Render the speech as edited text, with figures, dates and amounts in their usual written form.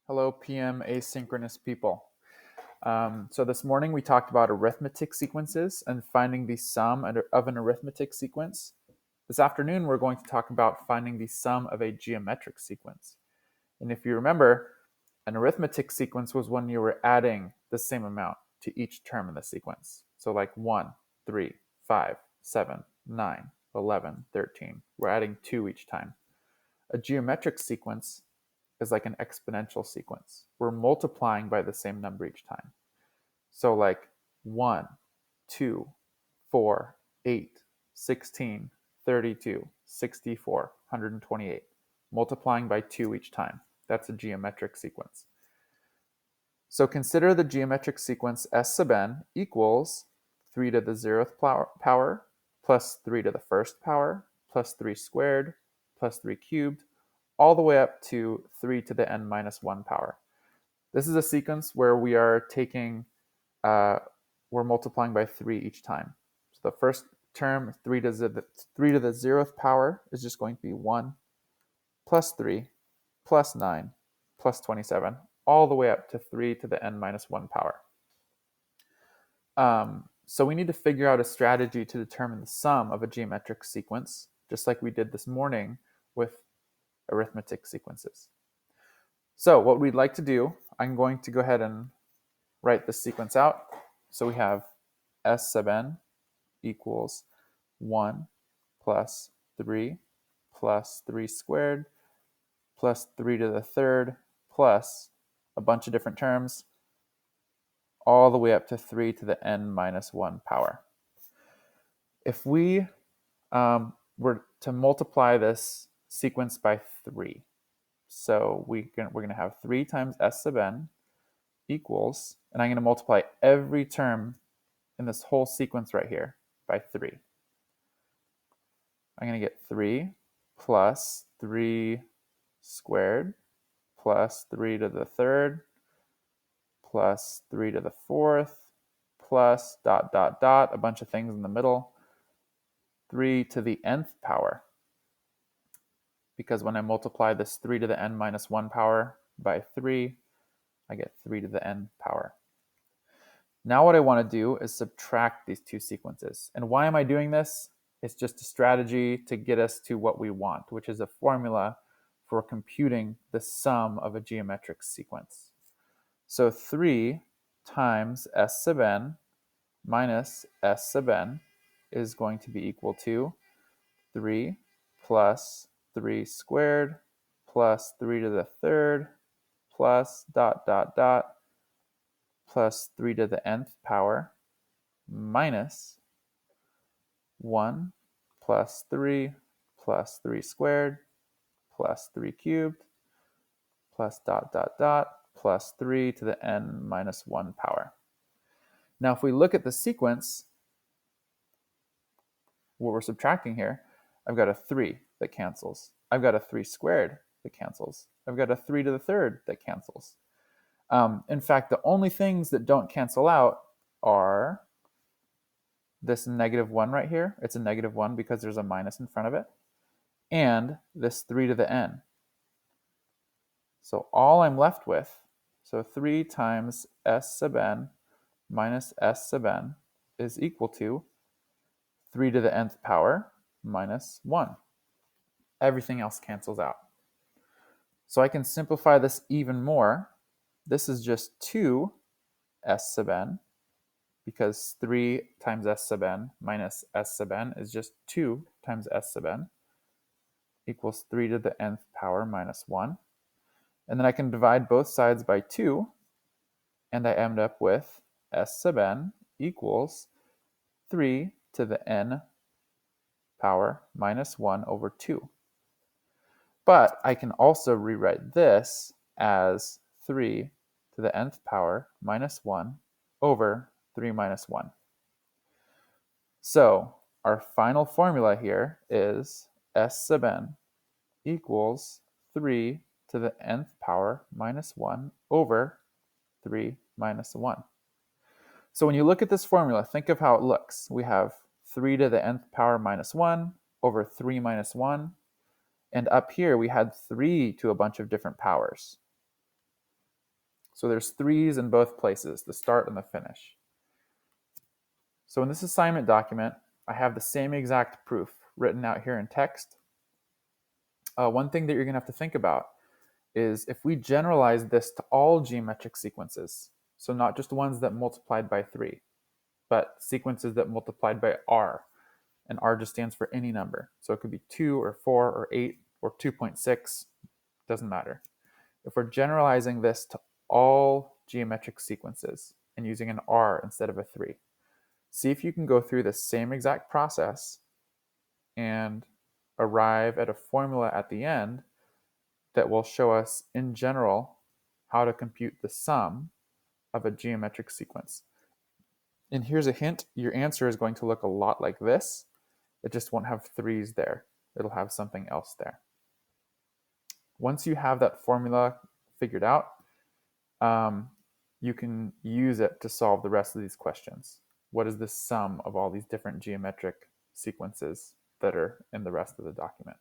Hello, PM asynchronous people. So this morning we talked about arithmetic sequences and finding the sum of an arithmetic sequence. This afternoon we're going to talk about finding the sum of a geometric sequence. And if you remember, an arithmetic sequence was when you were adding the same amount to each term in the sequence. So like 1, 3, 5, 7, 9, 11, 13. We're adding 2 each time. A geometric sequence is like an exponential sequence. We're multiplying by the same number each time. So like 1, 2, 4, 8, 16, 32, 64, 128. Multiplying by 2 each time. That's a geometric sequence. So consider the geometric sequence S sub n equals 3 to the 0th power plus 3 to the 1st power plus 3 squared plus 3 cubed all the way up to 3 to the n minus 1 power. This is a sequence where we are we're multiplying by 3 each time. So the first term, 3 to the 0th power, is just going to be 1 plus 3 plus 9 plus 27, all the way up to 3 to the n minus 1 power. So we need to figure out a strategy to determine the sum of a geometric sequence, just like we did this morning with arithmetic sequences. So what we'd like to do, I'm going to go ahead and write this sequence out. So we have S sub n equals 1 plus 3 plus 3 squared plus 3 to the 3rd plus a bunch of different terms all the way up to 3 to the n minus 1 power. If we were to multiply this sequence by 3, so we're going to have 3 times S sub n equals, and I'm going to multiply every term in this whole sequence right here by 3. I'm going to get 3 plus 3 squared plus 3 to the 3rd plus 3 to the 4th plus dot dot dot, a bunch of things in the middle, 3 to the nth power. Because when I multiply this 3 to the n minus 1 power by 3, I get 3 to the n power. Now what I want to do is subtract these two sequences. And why am I doing this? It's just a strategy to get us to what we want, which is a formula for computing the sum of a geometric sequence. So 3 times S sub n minus S sub n is going to be equal to 3 plus 3 squared plus 3 to the 3rd plus dot dot dot plus 3 to the nth power minus 1 plus 3 plus 3 squared plus 3 cubed plus dot dot dot plus 3 to the n minus 1 power. Now if we look at the sequence, what we're subtracting here, I've got a 3 that cancels. I've got a 3 squared that cancels. I've got a 3 to the 3rd that cancels. In fact, the only things that don't cancel out are this negative 1 right here. It's a negative 1 because there's a minus in front of it. And this 3 to the n. So all I'm left with, so 3 times S sub n minus S sub n is equal to 3 to the nth power minus 1. Everything else cancels out. So I can simplify this even more. This is just 2 S sub n, because 3 times S sub n minus S sub n is just 2 times S sub n equals 3 to the nth power minus 1. And then I can divide both sides by 2, and I end up with S sub n equals 3 to the n power minus 1 over 2. But I can also rewrite this as 3 to the nth power minus 1 over 3 minus 1. So our final formula here is S sub n equals 3 to the nth power minus 1 over 3 minus 1. So when you look at this formula, think of how it looks. We have 3 to the nth power minus 1 over 3 minus 1. And up here we had 3 to a bunch of different powers. So there's 3's in both places, the start and the finish. So in this assignment document, I have the same exact proof written out here in text. One thing that you're going to have to think about is if we generalize this to all geometric sequences, so not just ones that multiplied by 3, but sequences that multiplied by r, and r just stands for any number. So it could be 2 or 4 or 8 or 2.6, doesn't matter. If we're generalizing this to all geometric sequences and using an r instead of a 3, see if you can go through the same exact process and arrive at a formula at the end that will show us, in general, how to compute the sum of a geometric sequence. And here's a hint, your answer is going to look a lot like this. It just won't have 3's there. It'll have something else there. Once you have that formula figured out, you can use it to solve the rest of these questions. What is the sum of all these different geometric sequences that are in the rest of the document?